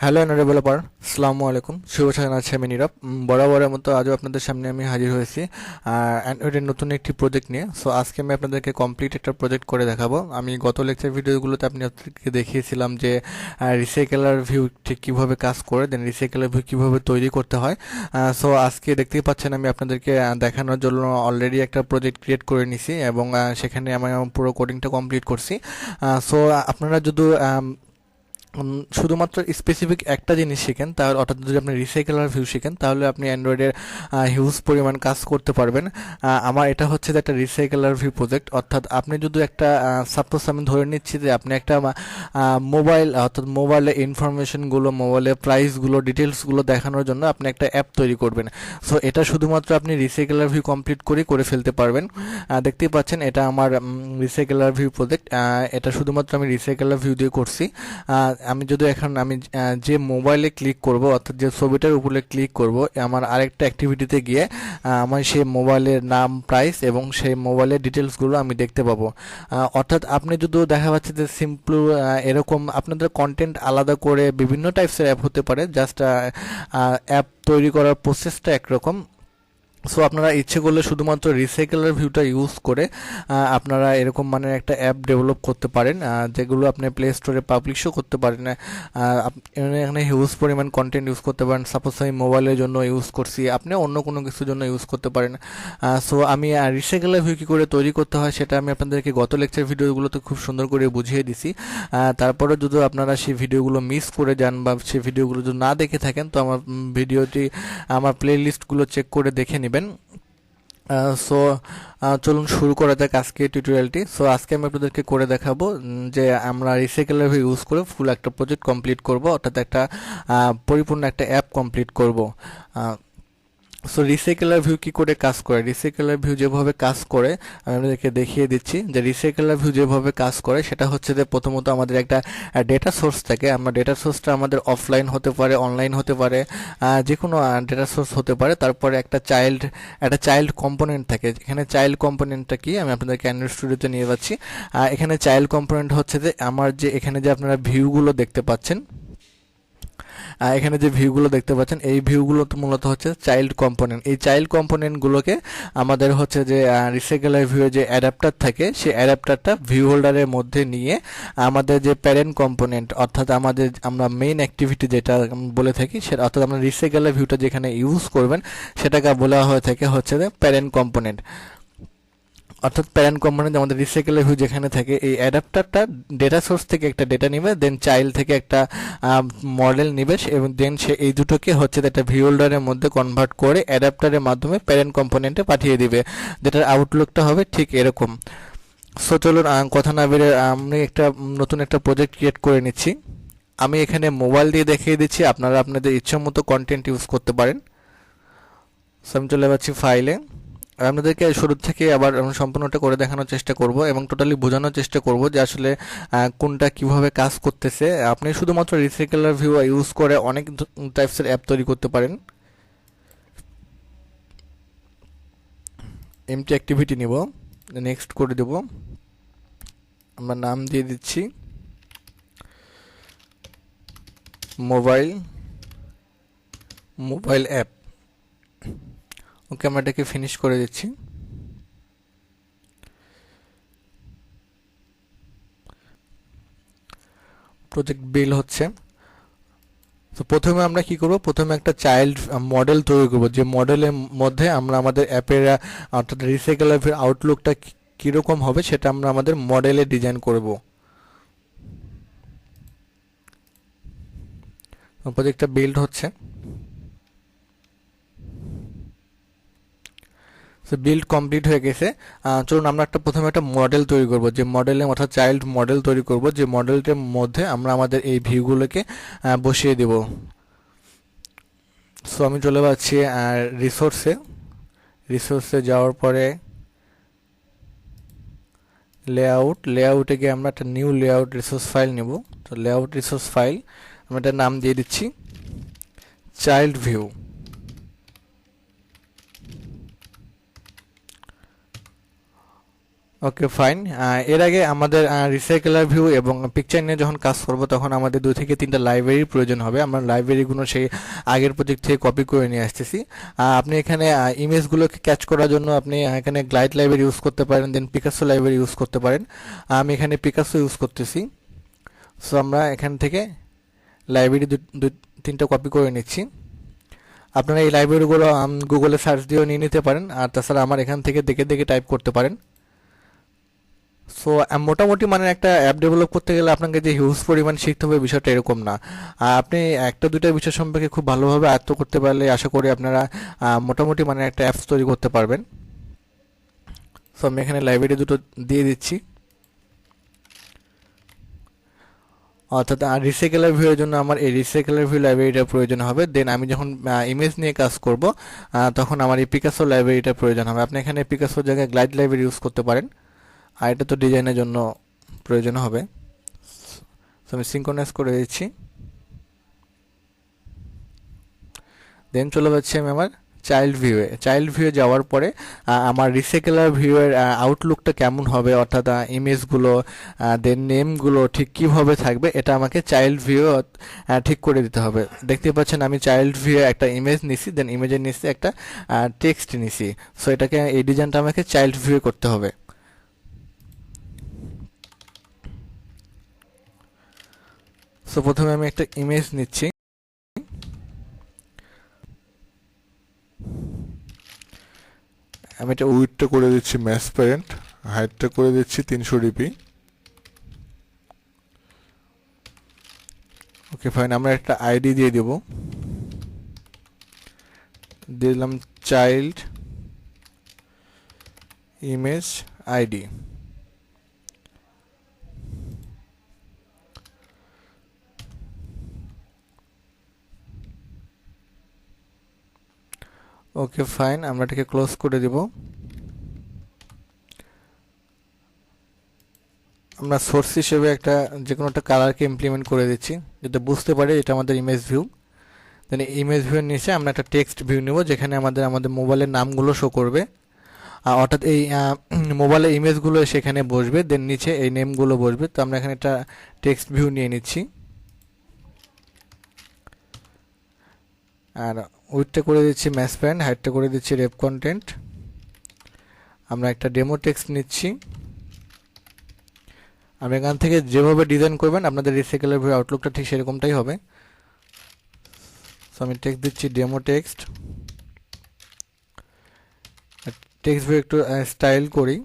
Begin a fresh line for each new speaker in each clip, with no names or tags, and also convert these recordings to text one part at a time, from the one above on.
Hello developer, আসসালামু আলাইকুম। শুভেচ্ছা জানাচ্ছি আমি নীরব। বরাবরের মতো আজও আপনাদের সামনে আমি হাজির হয়েছি অ্যান্ড্রয়েডের নতুন একটি প্রজেক্ট নিয়ে। সো আজকে আমি আপনাদেরকে কমপ্লিট একটা প্রজেক্ট করে দেখাবো। আমি গত লেকচার ভিডিওগুলোতে আপনাদেরকে দেখিয়েছিলাম যে রিসাইকেলার ভিউ ঠিক কীভাবে কাজ করে, দেন রিসাইকেলার ভিউ কীভাবে তৈরি করতে হয়। সো আজকে দেখতেই পাচ্ছেন আমি আপনাদেরকে দেখানোর জন্য অলরেডি একটা প্রজেক্ট ক্রিয়েট করে নিছি এবং সেখানে আমি আমার পুরো কোডিংটা কমপ্লিট করছি। সো আপনারা যদি শুধুমাত্র স্পেসিফিক একটা জিনিস শিখেন, তাহলে অর্থাৎ যদি আপনি রিসাইকেলার ভিউ শিখেন তাহলে আপনি অ্যান্ড্রয়েডের হিউজ পরিমাণ কাজ করতে পারবেন। আমার এটা হচ্ছে যে একটা রিসাইকেলার ভিউ প্রজেক্ট, অর্থাৎ আপনি যদি একটা সাপোজ আমি ধরে নিচ্ছি যে আপনি একটা মোবাইল, অর্থাৎ মোবাইলের ইনফরমেশনগুলো, মোবাইলের প্রাইসগুলো, ডিটেলসগুলো দেখানোর জন্য আপনি একটা অ্যাপ তৈরি করবেন। সো এটা শুধুমাত্র আপনি রিসাইকেলার ভিউ কমপ্লিট করে ফেলতে পারবেন। দেখতেই পাচ্ছেন এটা আমার রিসাইকেলার ভিউ প্রজেক্ট। এটা শুধুমাত্র আমি রিসাইকেলার ভিউ দিয়ে করছি। আমি যদি এখন আমি যে মোবাইলে ক্লিক করব, অর্থাৎ যে ছবিটার উপরে ক্লিক করব, আমার আরেকটা অ্যাক্টিভিটিতে গিয়ে আমার সেই মোবাইলের নাম, প্রাইস এবং সেই মোবাইলের ডিটেলসগুলো আমি দেখতে পাবো। অর্থাৎ আপনি যদি দেখা যাচ্ছে যে সিম্পল এরকম আপনাদের কন্টেন্ট আলাদা করে বিভিন্ন টাইপসের অ্যাপ হতে পারে, জাস্ট অ্যাপ তৈরি করার প্রসেসটা একরকম। সো আপনারা ইচ্ছে করলে শুধুমাত্র রিসাইকেলার ভিউটা ইউজ করে আপনারা এরকম মানে একটা অ্যাপ ডেভেলপ করতে পারেন, যেগুলো আপনি প্লে স্টোরে পাবলিশও করতে পারেন। এখানে হিউজ পরিমাণ কন্টেন্ট ইউজ করতে পারেন। সাপোজ আমি মোবাইলের জন্য ইউজ করছি, আপনি অন্য কোনো কিছুর জন্য ইউজ করতে পারেন। সো আমি রিসাইকেলার ভিউ কী করে তৈরি করতে হয় সেটা আমি আপনাদেরকে গত লেকচার ভিডিওগুলোতে খুব সুন্দর করে বুঝিয়ে দিছি। তারপরে যদি আপনারা সেই ভিডিওগুলো মিস করে যান বা সেই ভিডিওগুলো যদি না দেখে থাকেন, তো আমার ভিডিওটি, আমার প্লে লিস্টগুলো চেক করে দেখে নেবেন। সো চলুন শুরু করা যাক আজকে টিউটোরিয়ালটি। সো আজকে আমি আপনাদেরকে করে দেখাবো যে আমরা রিসাইকেলার ভিউ ইউজ করে ফুল একটা প্রজেক্ট কমপ্লিট করব, অর্থাৎ একটা পরিপূর্ণ একটা অ্যাপ কমপ্লিট করব। সো রিসাইকেলার ভিউ কী করে কাজ করে, রিসাইকেলার ভিউ যেভাবে কাজ করে আমি আপনাদেরকে দেখিয়ে দিচ্ছি। যে রিসাইকেলার ভিউ যেভাবে কাজ করে সেটা হচ্ছে যে প্রথমত আমাদের একটা ডেটা সোর্স থাকে। আমরা ডেটা সোর্সটা আমাদের অফলাইন হতে পারে, অনলাইন হতে পারে, যে কোনো ডেটা সোর্স হতে পারে। তারপরে একটা চাইল্ড কম্পোনেন্ট থাকে। এখানে চাইল্ড কম্পোনেন্টটা কি আমি আপনাদেরকে অ্যান্ড্রয়েড স্টুডিওতে নিয়ে যাচ্ছি। এখানে চাইল্ড কম্পোনেন্ট হচ্ছে যে আমার যে এখানে যে আপনারা ভিউগুলো দেখতে পাচ্ছেন, এখানে যে ভিউগুলো দেখতে পাচ্ছেন এই ভিউগুলো তো মূলত হচ্ছে চাইল্ড কম্পোনেন্ট। এই চাইল্ড কম্পোনেন্টগুলোকে আমাদের হচ্ছে যে রিসাইকেলার ভিউ যে অ্যাডাপ্টার থাকে, সেই অ্যাডাপ্টারটা ভিউ হোল্ডারের মধ্যে নিয়ে আমাদের যে প্যারেন্ট কম্পোনেন্ট, অর্থাৎ আমরা মেইন অ্যাক্টিভিটি যেটা বলে থাকি সেটা, অর্থাৎ আমরা রিসাইকেলার ভিউটা যেখানে ইউজ করবেন সেটাকে বলা হয়ে থাকে হচ্ছে যে প্যারেন্ট কম্পোনেন্ট। অর্থাৎ প্যারেন্ট কম্পোনেন্ট আমাদের রিসাইকেলার ভিউ যেখানে থাকে, এই অ্যাডাপ্টারটা ডেটা সোর্স থেকে একটা ডেটা নেবে, দেন চাইল্ড থেকে একটা মডেল নেবে এবং দেন সে এই দুটোকে হচ্ছে একটা ভিউ হোল্ডারের মধ্যে কনভার্ট করে অ্যাডাপ্টারের মাধ্যমে প্যারেন্ট কম্পোনেন্টে পাঠিয়ে দিবে, যেটার আউটলুকটা হবে ঠিক এরকম। সো চলুন কথা না বেরে আমি নতুন একটা প্রজেক্ট ক্রিয়েট করে নিচ্ছি। আমি এখানে মোবাইল দিয়ে দেখিয়ে দিচ্ছি, আপনারা আপনাদের ইচ্ছা মতো কন্টেন্ট ইউজ করতে পারেন। সো আমি চলে যাচ্ছি ফাইলে। আপনাদেরকে শুরু থেকে আবার সম্পূর্ণটা করে দেখানোর চেষ্টা করব এবং টোটালি বোঝানোর চেষ্টা করব যে আসলে কোনটা কিভাবে কাজ করতেছে। আপনি শুধুমাত্র রিসাইকেলার ভিউ ইউজ করে অনেক টাইপসের অ্যাপ তৈরি করতে পারেন। এমটি অ্যাক্টিভিটি নিব, নেক্সট করে দেব, আমরা নাম দিয়ে দিচ্ছি মোবাইল অ্যাপ। ওকে, আমরা এটাকে ফিনিশ করে দিচ্ছি। প্রজেক্ট বিল হচ্ছে। তো প্রথমে আমরা কি করব, প্রথমে একটা চাইল্ড মডেল তৈরি করব, যে মডেলের মধ্যে আমরা আমাদের অ্যাপের অর্থাৎ রিসাইকেলার আউটলুকটা কীরকম হবে সেটা আমরা আমাদের মডেলে ডিজাইন করব। প্রজেক্টটা বিল্ড হচ্ছে। বিল্ড কমপ্লিট হয়ে গেছে। চলুন আমরা প্রথমে একটা মডেল তৈরি করব, যে মডেলে অর্থাৎ চাইল্ড মডেল তৈরি করব, যে মডেলটার মধ্যে আমরা আমাদের এই ভিউগুলোকে বসিয়ে দেব। সো আমি চলে যাচ্ছি রিসোর্সে যাওয়ার পরে লেআউটে গিয়ে আমরা একটা নিউ লেআউট রিসোর্স ফাইল নেব। তো লেআউট রিসোর্স ফাইল আমরা এটার নাম দিয়ে দিচ্ছি চাইল্ড ভিউ। Okay fine. এর আগে আমাদের রিসাইকেলার ভিউ এবং পিকচার নিয়ে যখন কাজ করব তখন আমাদের 2 থেকে 3টা লাইব্রেরির প্রয়োজন হবে। আমরা লাইব্রেরিগুলো সেই আগের প্রজেক্ট থেকে কপি করে নিয়ে আসতেছি। আপনি এখানে ইমেজগুলোকে ক্যাচ করার জন্য আপনি এখানে গ্লাইড লাইব্রেরি ইউজ করতে পারেন, দেন পিকাসো লাইব্রেরি ইউজ করতে পারেন। আমি এখানে পিকাসো ইউজ করতেছি। সো আমরা এখান থেকে লাইব্রেরি 2-3টা কপি করে নিচ্ছি। আপনারা এই লাইব্রেরিগুলো গুগলে সার্চ দিয়েও নিয়ে নিতে পারেন, আর তাছাড়া আমার এখান থেকে দেখে দেখে টাইপ করতে পারেন। সো মোটামুটি মানে একটা অ্যাপ ডেভেলপ করতে গেলে আপনাকে যে হিউজ পরিমাণ শিখতে হবে বিষয়টা এরকম না। আপনি একটা দুইটা বিষয় সম্পর্কে খুব ভালোভাবে আয়ত্ত করতে পারলে আশা করি আপনারা মোটামুটি মানে একটা অ্যাপস তৈরি করতে পারবেন। সো আমি এখানে লাইব্রেরি দুটো দিয়ে দিচ্ছি। অর্থাৎ রিসাইকেলার ভিউয়ের জন্য আমার এই রিসাইকেলার ভিউ লাইব্রেরিটার প্রয়োজন হবে। দেন আমি যখন ইমেজ নিয়ে কাজ করব তখন আমার এই পিকাসো লাইব্রেরিটার প্রয়োজন হবে। আপনি এখানে পিকাসোর জায়গায় গ্লাইড লাইব্রেরি ইউজ করতে পারেন, আর এটা তো ডিজাইনের জন্য প্রয়োজন হবে। সো আমি সিঙ্ক্রোনাইজ করে দিচ্ছি। দেন চলে যাচ্ছি আমি আমার চাইল্ড ভিউয়ে যাওয়ার পরে আমার রিসাইকেলার ভিউয়ের আউটলুকটা কেমন হবে, অর্থাৎ ইমেজগুলো দেন নেমগুলো ঠিক কীভাবে থাকবে, এটা আমাকে চাইল্ড ভিউ ঠিক করে দিতে হবে। দেখতে পাচ্ছেন আমি চাইল্ড ভিউয়ে একটা ইমেজ নিছি, দেন ইমেজের নিচে একটা টেক্সট নিছি। সো এটাকে এই ডিজাইনটা আমাকে চাইল্ড ভিউয়ে করতে হবে। সো প্রথমে আমি একটা ইমেজ নিচ্ছি। আমি এটা উইডথটা করে দিচ্ছি ম্যাসপ্যারেন্ট, হাইটটা করে দিচ্ছি 300 ডিপি। ওকে ফাইন, আমরা একটা আইডি দিয়ে দেব, দিলাম child image ID. Okay fine, আমরা এটাকে ক্লোজ করে দেব। আমরা সোর্স হিসেবে একটা যে কোনো একটা কালারকে ইমপ্লিমেন্ট করে দিচ্ছি যাতে বুঝতে পারে এটা আমাদের ইমেজ ভিউ। দেন ইমেজ ভিউয়ের নিচে আমরা একটা টেক্সট ভিউ নেব যেখানে আমাদের মোবাইলের নামগুলো শো করবে, অর্থাৎ এই মোবাইলের ইমেজগুলো সেখানে বসবে, দেন নিচে এই নেমগুলো বসবে। তো আমরা এখানে একটা টেক্সট ভিউ নিয়ে নিচ্ছি, আর উইডথটা করে দিচ্ছি ম্যাসপ্যারেন্ট, হাইটটা করে দিচ্ছি রেপ কন্টেন্ট। আমরা একটা ডেমো টেক্সট নিচ্ছি। আপনি এখান থেকে যেভাবে ডিজাইন করবেন আপনাদের রিসাইকেলের ভিউ আউটলুকটা ঠিক সেরকমটাই হবে। সো আমি টেক্সট দিচ্ছি ডেমো টেক্সট। টেক্সট ভিউ একটু স্টাইল করি,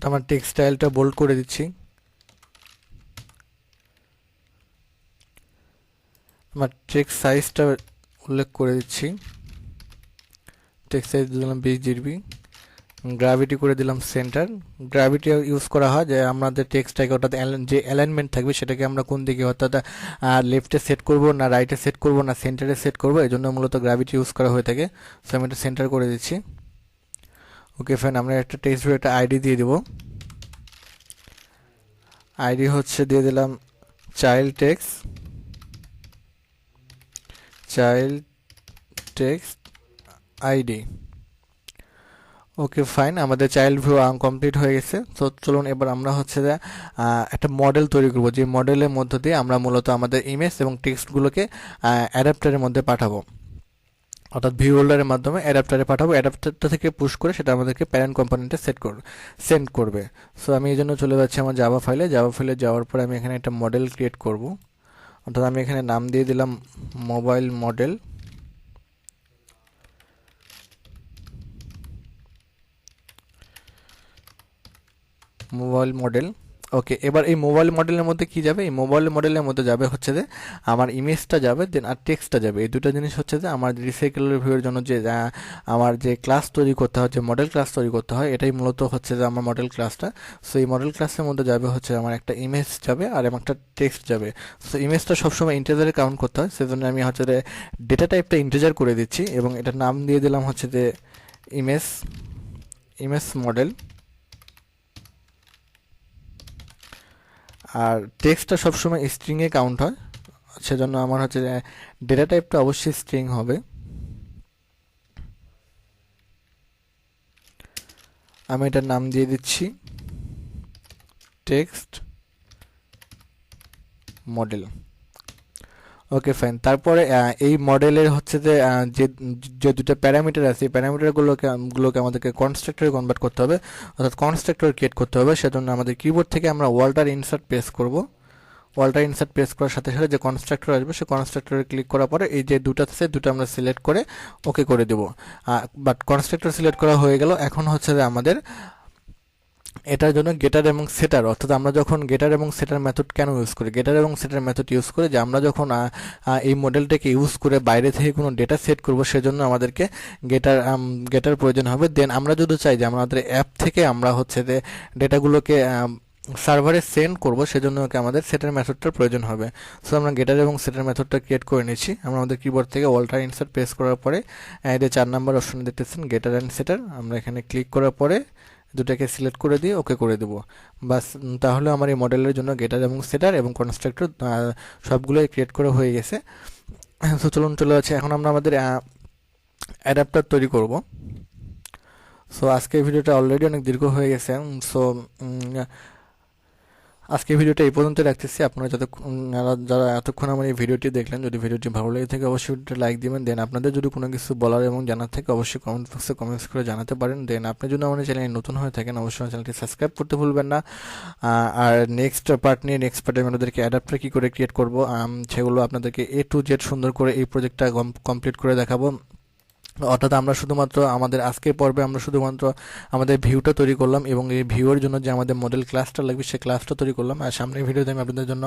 তো আমার টেক্সট স্টাইলটা বোল্ড করে দিচ্ছি। আমার টেক্সট সাইজটা উল্লেখ করে দিচ্ছি, টেক্সট সাইজ দিলাম 20 জিবি। গ্র্যাভিটি করে দিলাম সেন্টার। গ্র্যাভিটি ইউজ করা হয় যে আমাদের টেক্সটটাকে অর্থাৎ যে অ্যালাইনমেন্ট থাকবে সেটাকে আমরা কোন দিকে, অর্থাৎ লেফটে সেট করব না রাইটে সেট করব না সেন্টারে সেট করব, এই জন্য মূলত গ্র্যাভিটি ইউজ করা হয়ে থাকে। সো আমি এটা সেন্টার করে দিচ্ছি। ওকে ফাইন, আমরা একটা টেক্সট ভিউ একটা আইডি দিয়ে দেব। আইডি হচ্ছে দিয়ে দিলাম child text ID. Okay fine, আমাদের চাইল্ড ভিউ কমপ্লিট হয়ে গেছে। তো চলুন এবার আমরা হচ্ছে যে একটা মডেল তৈরি করব, যে মডেলের মধ্য দিয়ে আমরা মূলত আমাদের ইমেজ এবং টেক্সটগুলোকে অ্যাডাপ্টারের মধ্যে পাঠাবো, অর্থাৎ ভিউ হোল্ডারের মাধ্যমে অ্যাডাপ্টারে পাঠাবো। অ্যাডাপ্টারটা থেকে পুশ করে সেটা আমাদেরকে প্যারেন্ট কম্পোনেন্টে সেন্ড করবে। সো আমি এই জন্য চলে যাচ্ছি আমার জাভা ফাইলে যাওয়ার পরে আমি এখানে একটা মডেল ক্রিয়েট করব, অর্থাৎ আমি এখানে নাম দিয়ে দিলাম মোবাইল মডেল। ওকে, এবার এই মোবাইল মডেলের মধ্যে কি যাবে, এই মোবাইল মডেলের মধ্যে যাবে হচ্ছে যে আমার ইমেজটা যাবে, দেন আর টেক্সটটা যাবে। এই দুটো জিনিস হচ্ছে যে আমার রিসাইকেলের ভিউয়ের জন্য যে আমার যে ক্লাস তৈরি করতে হয়, যে মডেল ক্লাস তৈরি করতে হয়, এটাই মূলত হচ্ছে যে আমার মডেল ক্লাসটা। সো এই মডেল ক্লাসের মধ্যে যাবে হচ্ছে আমার একটা ইমেজ যাবে আর একটা টেক্সট যাবে। সো ইমেজটা সবসময় ইন্টিজারে কাউন্ট করতে হয়, সেজন্য আমি হচ্ছে যে ডেটা টাইপটা ইন্টিজার করে দিচ্ছি এবং এটার নাম দিয়ে দিলাম হচ্ছে যে ইমেজ মডেল। আর টেক্সটটা সবসময় স্ট্রিংয়ে কাউন্ট হয়, সেজন্য আমার হচ্ছে ডেটা টাইপটা অবশ্যই স্ট্রিং হবে। আমি এটার নাম দিয়ে দিচ্ছি টেক্সট মডেল। Okay fine. তারপরে এই মডেলের হচ্ছে যে যে দুটো প্যারামিটার আছে এই প্যারামিটারগুলোকে আমাদেরকে কনস্ট্রাক্টরে কনভার্ট করতে হবে, অর্থাৎ কনস্ট্রাক্টর ক্রিয়েট করতে হবে। সেজন্য আমাদের কিবোর্ড থেকে আমরা ওয়াল্টার ইনসার্ট প্রেস করব। ওয়াল্টার ইনসার্ট প্রেস করার সাথে সাথে যে কনস্ট্রাক্টর আসবে সেই কনস্ট্রাক্টরে ক্লিক করার পরে এই যে দুটো আছে দুটো আমরা সিলেক্ট করে ওকে করে দেব। বাট কনস্ট্রাক্টর সিলেক্ট করা হয়ে গেল। এখন হচ্ছে যে আমাদের এটার জন্য গেটার এবং সেটার, অর্থাৎ আমরা যখন গেটার এবং সেটার মেথড কেন ইউজ করি, গেটার এবং সেটার মেথড ইউজ করে যে আমরা যখন এই মডেলটাকে ইউজ করে বাইরে থেকে কোনো ডেটা সেট করব সেজন্য আমাদেরকে গেটার প্রয়োজন হবে। দেন আমরা যদি চাই যে আমাদের অ্যাপ থেকে আমরা হচ্ছে যে ডেটাগুলোকে সার্ভারে সেন্ড করব সেজন্য আমাদের সেটার মেথডটার প্রয়োজন হবে। সো আমরা গেটার এবং সেটার মেথডটা ক্রিয়েট করে নিচ্ছি। আমরা আমাদের কিবোর্ড থেকে ওয়াল্টার ইনসার্ট প্রেস করার পরে এই 4 নাম্বার অপশনে দেখতেছেন গেটার অ্যান্ড সেটার, আমরা এখানে ক্লিক করার পরে দুটাকে সিলেক্ট করে দিয়ে ওকে করে দেব। বাস, তাহলে আমার এই মডেলের জন্য গেটার এবং সেটার এবং কনস্ট্রাক্টর সবগুলোই ক্রিয়েট করা হয়ে গেছে। সো চলুন চলে যাচ্ছে, এখন আমরা আমাদের অ্যাডাপ্টার তৈরি করব। সো আজকের ভিডিওটা অলরেডি অনেক দীর্ঘ হয়ে গেছে। সো আজকে ভিডিওটা এই পর্যন্ত রাখতেছি। আপনারা যারা এতক্ষণ আমার এই ভিডিওটি দেখলেন, যদি ভিডিওটি ভালো লেগে থাকে অবশ্যই ভিডিওটা লাইক দিবেন। দেন আপনাদের যদি কোনো কিছু বলার এবং জানার থাকে অবশ্যই কমেন্ট বক্সে কমেন্টস করে জানাতে পারেন। দেন আপনি যদি আমাদের চ্যানেলে নতুন হয়ে থাকেন অবশ্যই আমার চ্যানেলটি সাবস্ক্রাইব করতে ভুলবেন না। আর নেক্সট পার্টে আমি আপনাদেরকে অ্যাডাপ্টার কী করে ক্রিয়েট করব সেগুলো আপনাদেরকে A to Z সুন্দর করে এই প্রজেক্টটা কমপ্লিট করে দেখাবো। অর্থাৎ আমরা শুধুমাত্র আমাদের আজকের পর্বে আমরা শুধুমাত্র আমাদের ভিউটা তৈরি করলাম এবং এই ভিউয়ের জন্য যে আমাদের মডেল ক্লাসটা লাগবে সেই ক্লাসটা তৈরি করলাম। আর সামনের ভিডিওতে আমি আপনাদের জন্য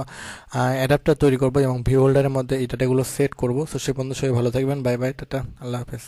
অ্যাডাপ্টার তৈরি করবো এবং ভিউ হোল্ডারের মধ্যে এই ডাটাগুলো সেট করবো। সো সে পর্যন্ত সবাই ভালো থাকবেন। বাই বাই, টাটা, আল্লাহ হাফেজ।